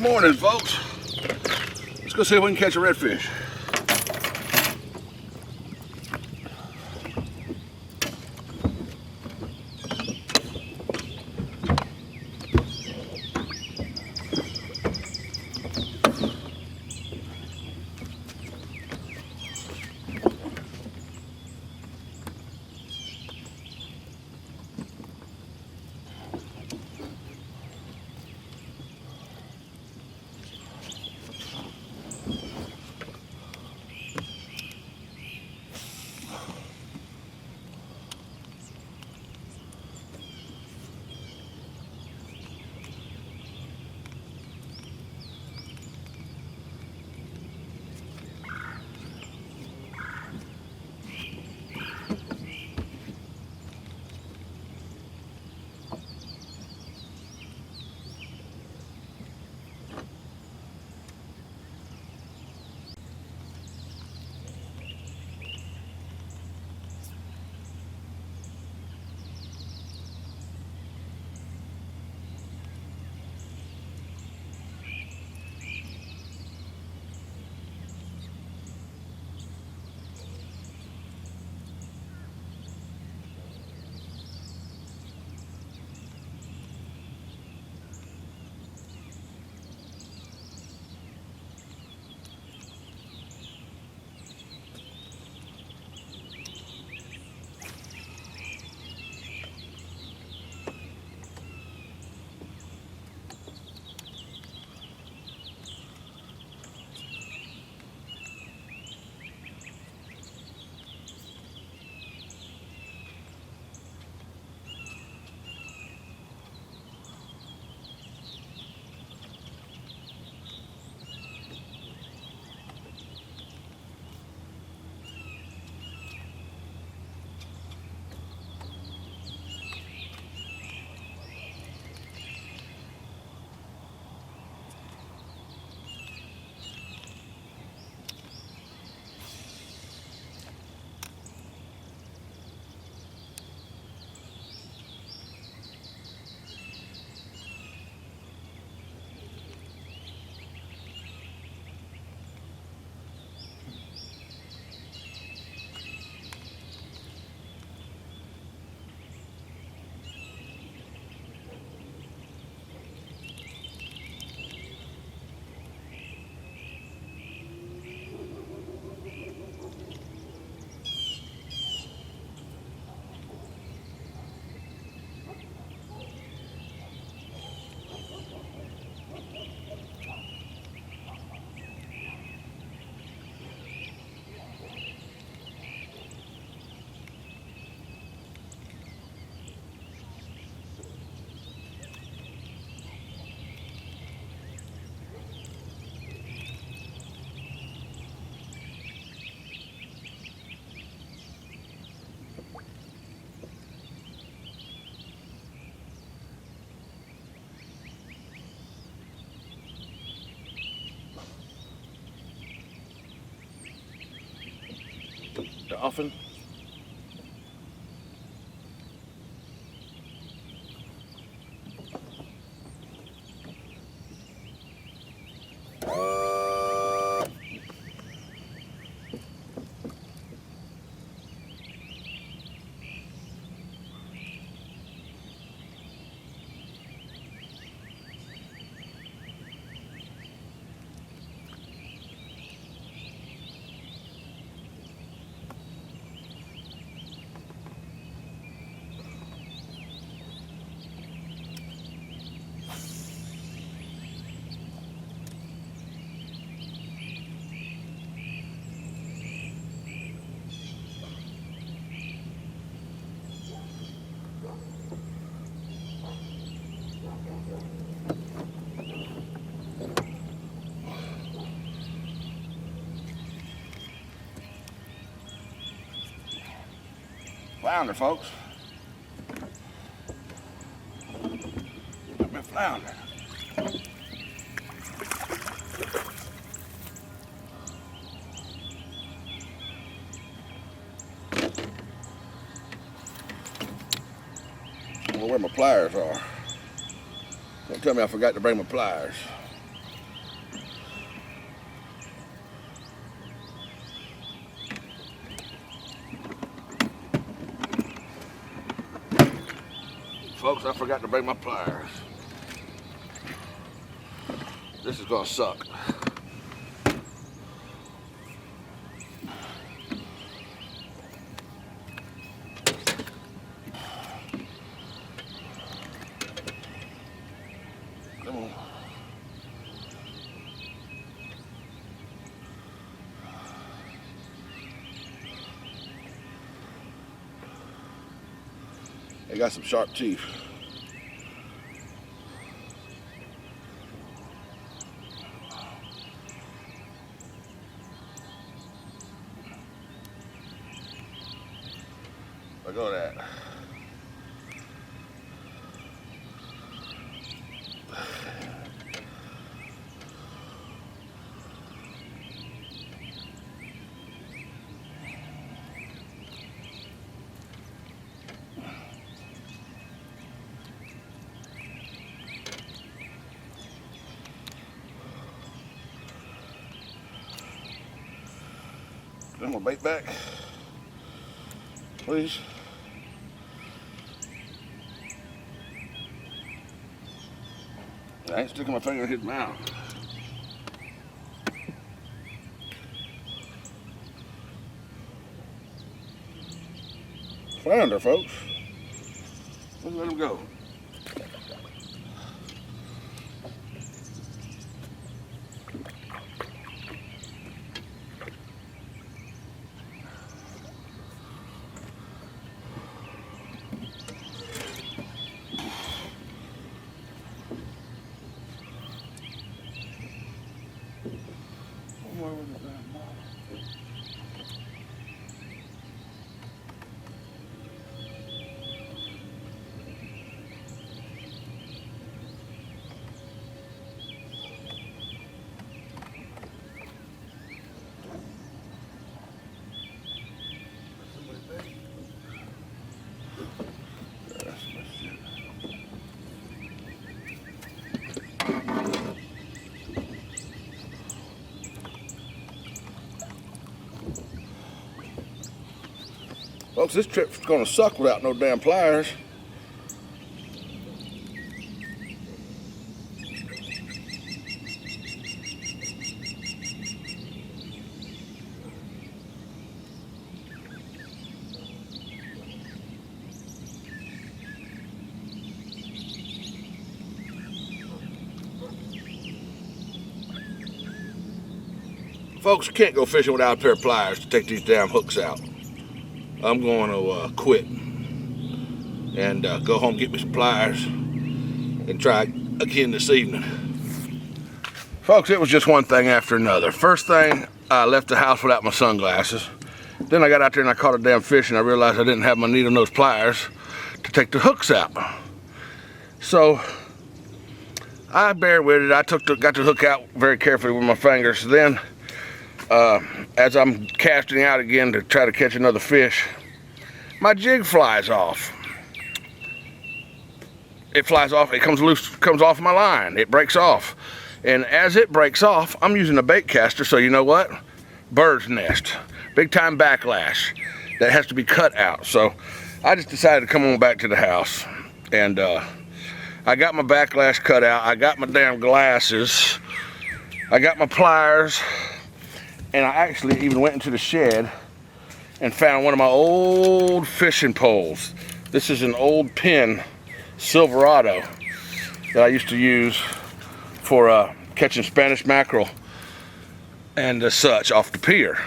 morning, folks. Let's go see if we can catch a redfish. Dolphin. Flounder, folks. Got me a flounder. I don't know where my pliers are. Don't tell me I forgot to bring my pliers. folks, I forgot to bring my pliers. This is gonna suck. Come on. They got some sharp teeth. Look at that. Put my bait back, please. I ain't sticking my finger in his mouth. Flounder, folks. Let's let him go. Folks, this trip's gonna suck without no damn pliers. Folks, you can't go fishing without a pair of pliers to take these damn hooks out. I'm going to quit and go home, get me some pliers, and try again this evening. Folks, it was just one thing after another. First thing, I left the house without my sunglasses. Then I got out there and I caught a damn fish, and I realized I didn't have my needle nose pliers to take the hooks out. So I bear with it. I got the hook out very carefully with my fingers. Then as I'm casting out again to try to catch another fish, my jig flies off. It flies off, it comes loose, comes off my line, it breaks off. And as it breaks off, I'm using a bait caster, so you know what? Bird's nest, big time backlash. That has to be cut out. So I just decided to come on back to the house. And I got my backlash cut out, I got my damn glasses, I got my pliers, and I actually even went into the shed and found one of my old fishing poles. This is an old Penn Silverado that I used to use for catching Spanish mackerel and such off the pier.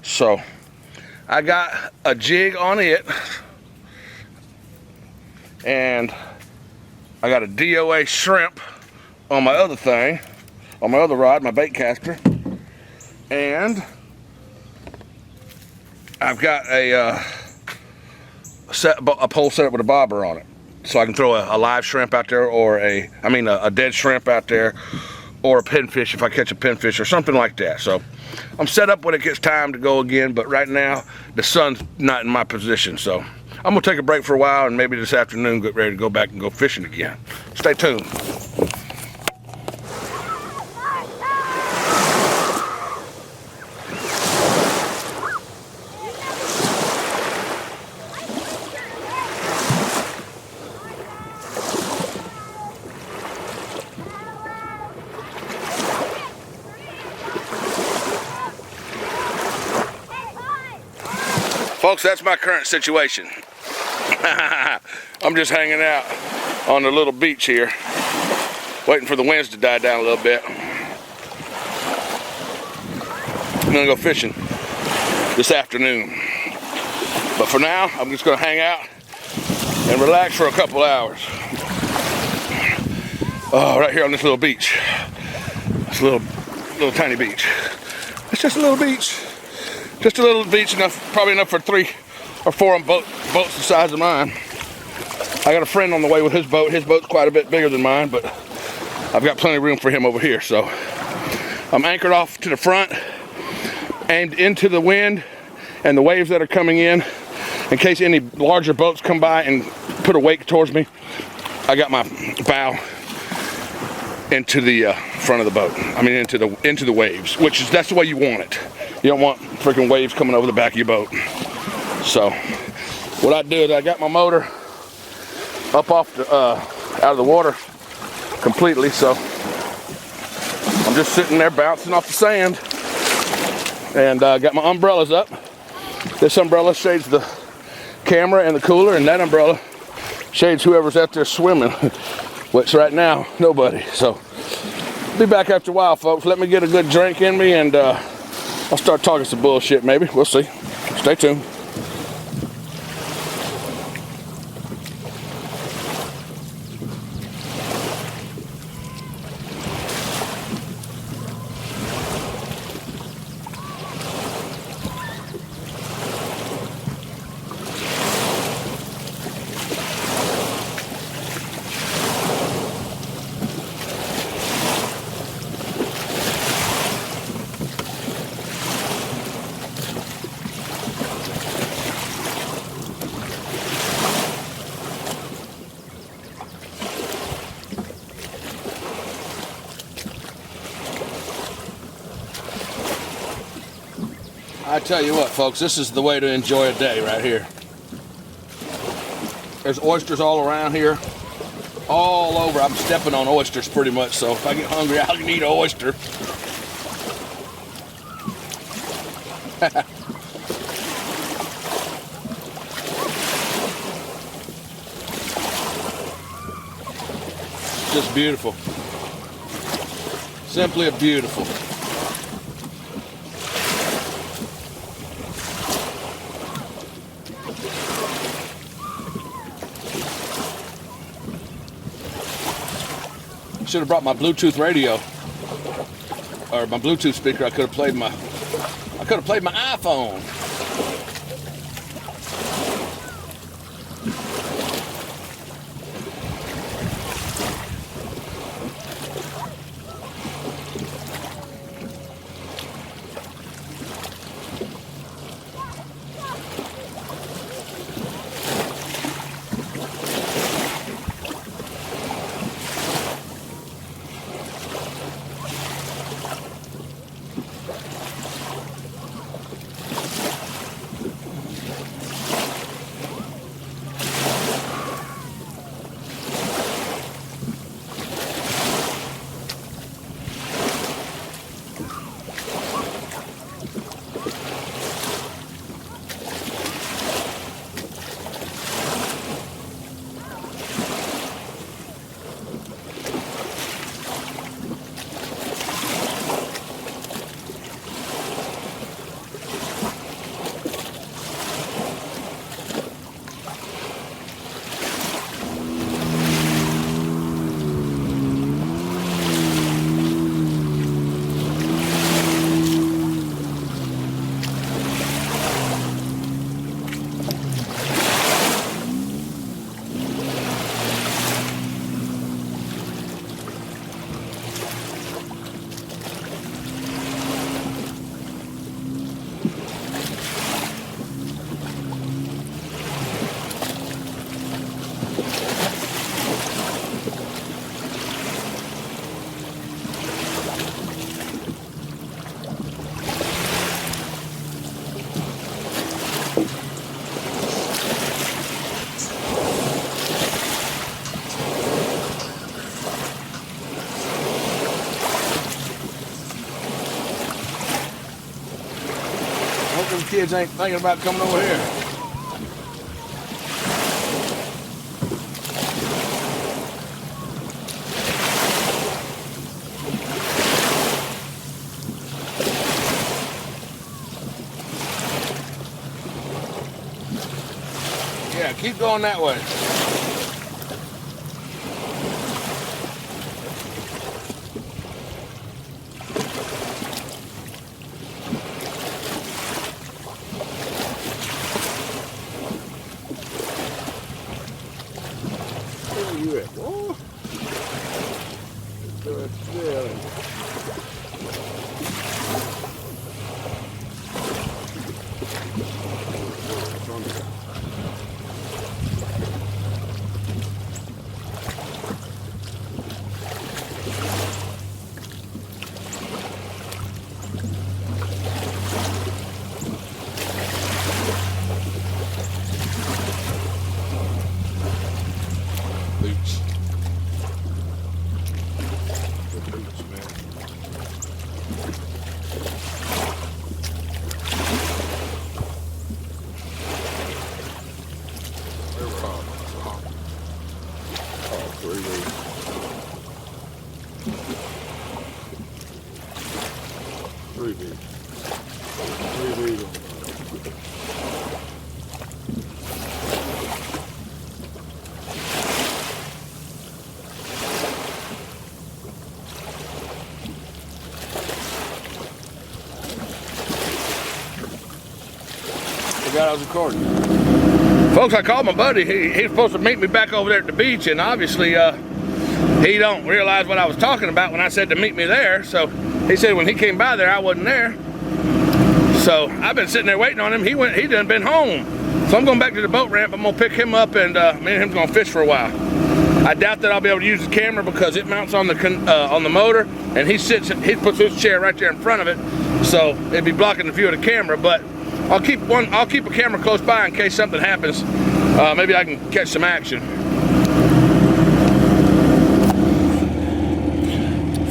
So I got a jig on it, and I got a DOA shrimp on my other thing, on my other rod, my bait caster. And I've got a pole set up with a bobber on it, so I can throw a live shrimp out there, or a dead shrimp out there, or a pinfish if I catch a pinfish or something like that. So I'm set up when it gets time to go again, but right now the sun's not in my position, so I'm gonna take a break for a while, and maybe this afternoon get ready to go back and go fishing again. Stay tuned. folks, that's my current situation. I'm just hanging out on the little beach here, waiting for the winds to die down a little bit. I'm gonna go fishing this afternoon. But for now, I'm just gonna hang out and relax for a couple hours. Oh, right here on this little beach. This little tiny beach. It's just a little beach. Just a little beach, probably enough for 3 or 4 boats the size of mine. I got a friend on the way with his boat. His boat's quite a bit bigger than mine, but I've got plenty of room for him over here. So I'm anchored off to the front, aimed into the wind and the waves that are coming in case any larger boats come by and put a wake towards me. I got my bow into the front of the boat. I mean into the waves, that's the way you want it. You don't want freaking waves coming over the back of your boat. So what I do is I got my motor up off the out of the water completely. So I'm just sitting there bouncing off the sand, and got my umbrellas up. This umbrella shades the camera and the cooler, and that umbrella shades whoever's out there swimming, which right now nobody. So be back after a while, folks. Let me get a good drink in me, and I'll start talking some bullshit maybe. We'll see. Stay tuned. I tell you what, folks, this is the way to enjoy a day right here. There's oysters all around here, all over. I'm stepping on oysters pretty much, so if I get hungry, I'll eat an oyster. Just beautiful. Simply beautiful. Should have brought my Bluetooth radio or my Bluetooth speaker. I could have played my iPhone. Hope them kids ain't thinking about coming over here. keep going that way. Where you at, boy? Boots. The boots, man. They were hot. Oh, 3 weeks. 3 weeks. 3 weeks. Forgot I was recording. Folks, I called my buddy. He's supposed to meet me back over there at the beach, and obviously he don't realize what I was talking about when I said to meet me there. So he said when he came by there, I wasn't there. So I've been sitting there waiting on him. He done been home. So I'm going back to the boat ramp. I'm gonna pick him up, and me and him's gonna fish for a while. I doubt that I'll be able to use the camera because it mounts on the motor, and he puts his chair right there in front of it, so it'd be blocking the view of the camera. But I'll keep a camera close by in case something happens. Maybe I can catch some action.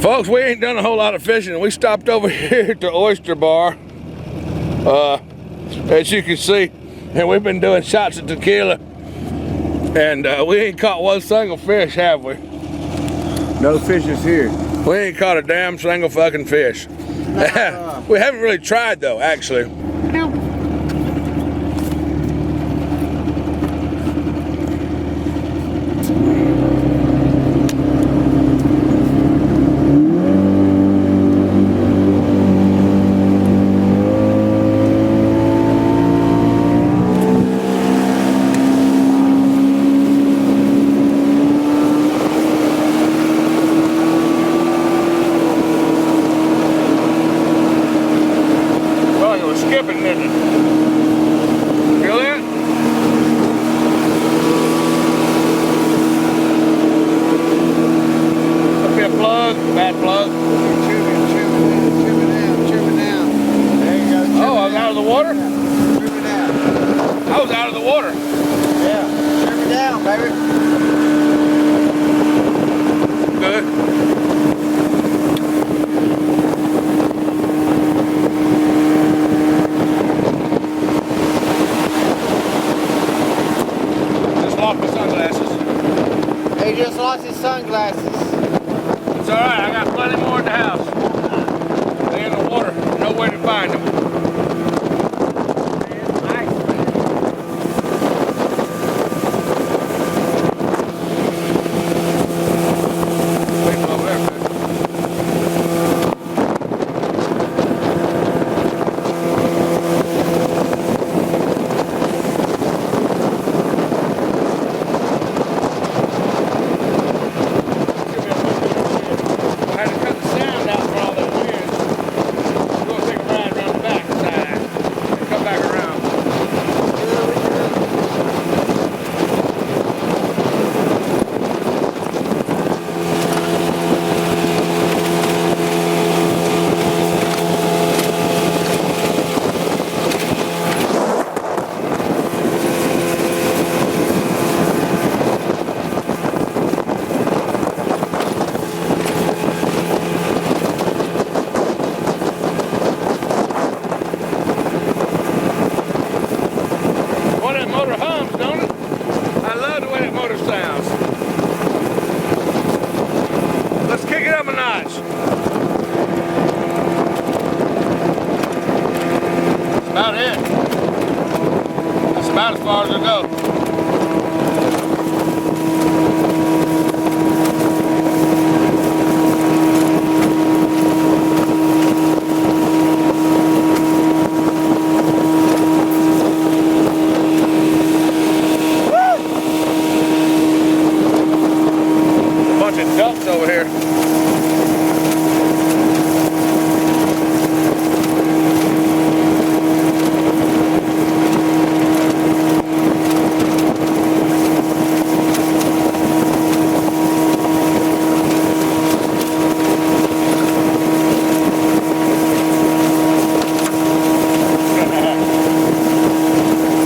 Folks, we ain't done a whole lot of fishing. We stopped over here at the Oyster Bar, as you can see, and we've been doing shots of tequila, and we ain't caught one single fish, have we? No fishes here. We ain't caught a damn single fucking fish. We haven't really tried though, actually. Skipping, didn't it? Feel that? Must be a plug, bad plug. Trim it down. There you go. Oh, I was out of the water? Trim it down. I was out of the water. Yeah. Trim it down, baby. Good. Lost my sunglasses. He just lost his sunglasses. It's alright, I got plenty more in the house. They're in the water, no way to find them. I had to cut the sound out for all that wind. We're going to take a ride around the back. bunch of ducks over here.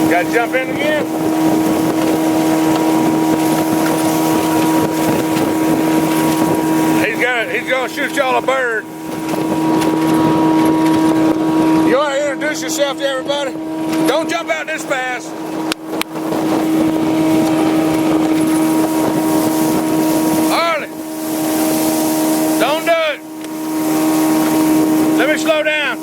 Gotta jump in again. He's gonna shoot y'all a bird. You wanna introduce yourself to everybody? Don't jump out this fast. Harley, don't do it. Let me slow down.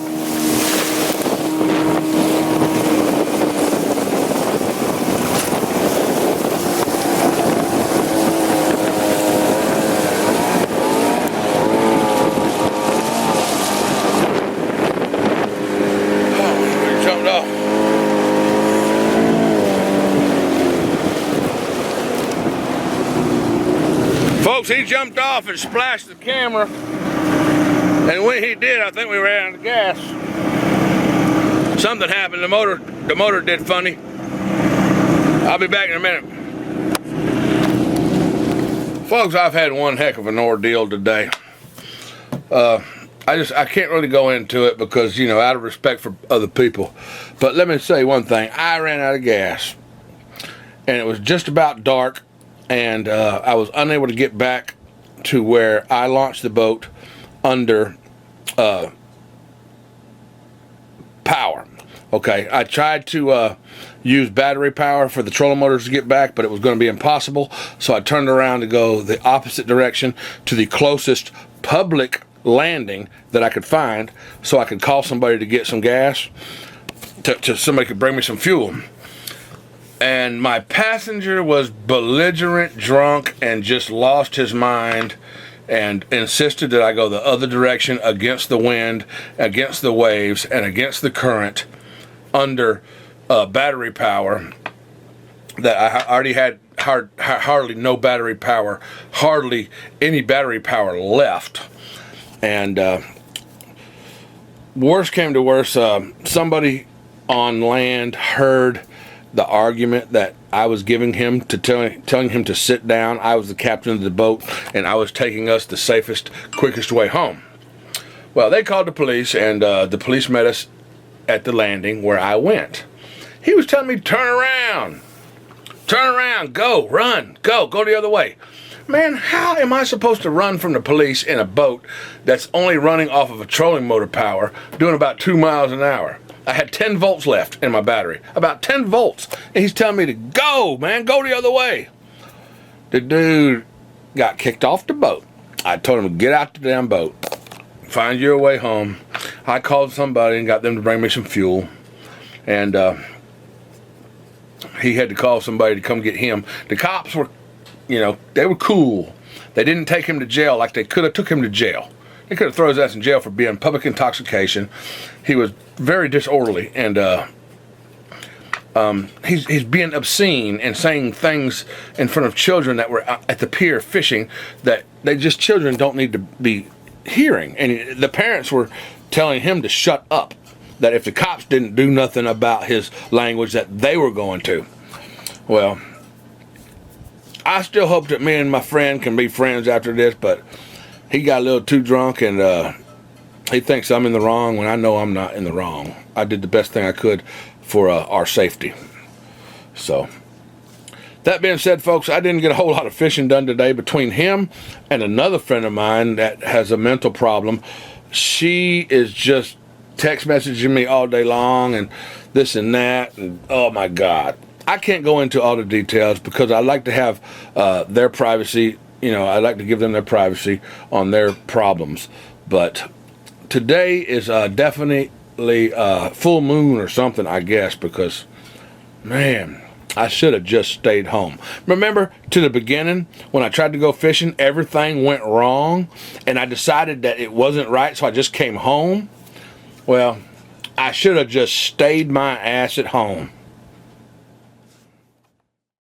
Folks, he jumped off and splashed the camera, and when he did, I think we ran out of gas. Something happened. The motor did funny. I'll be back in a minute. Folks, I've had one heck of an ordeal today. I can't really go into it because, you know, out of respect for other people. But let me say one thing. I ran out of gas, and it was just about dark, and I was unable to get back to where I launched the boat under power. Okay, I tried to use battery power for the trolling motors to get back, but it was going to be impossible. So I turned around to go the opposite direction to the closest public landing that I could find, so I could call somebody to get some gas, to somebody could bring me some fuel. And my passenger was belligerent, drunk, and just lost his mind, and insisted that I go the other direction against the wind, against the waves, and against the current under battery power that I already had hardly no battery power, hardly any battery power left. And worse came to worse, somebody on land heard the argument that I was giving him, to telling him to sit down. I was the captain of the boat, and I was taking us the safest, quickest way home. Well, they called the police, and the police met us at the landing where I went. He was telling me to turn around, go, run, go the other way. Man, how am I supposed to run from the police in a boat that's only running off of a trolling motor power, doing about 2 miles an hour? I had 10 volts left in my battery, about 10 volts, and he's telling me to go, man, go the other way. The dude got kicked off the boat. I told him to get out the damn boat, find your way home. I called somebody and got them to bring me some fuel, and he had to call somebody to come get him. The cops were, you know, they were cool. They didn't take him to jail like they could have took him to jail. They could have thrown his ass in jail for being public intoxication. He was very disorderly, and he's being obscene and saying things in front of children that were at the pier fishing that children don't need to be hearing. And the parents were telling him to shut up, that if the cops didn't do nothing about his language, that they were going to. Well, I still hope that me and my friend can be friends after this, but he got a little too drunk, and he thinks I'm in the wrong when I know I'm not in the wrong. I did the best thing I could for our safety. So, that being said, folks, I didn't get a whole lot of fishing done today. Between him and another friend of mine that has a mental problem, she is just text messaging me all day long and this and that, and oh my God. I can't go into all the details because I like to have their privacy. You know, I like to give them their privacy on their problems. But today is definitely full moon or something, I guess, because, man, I should have just stayed home. Remember, to the beginning, when I tried to go fishing, everything went wrong, and I decided that it wasn't right, so I just came home? Well, I should have just stayed my ass at home.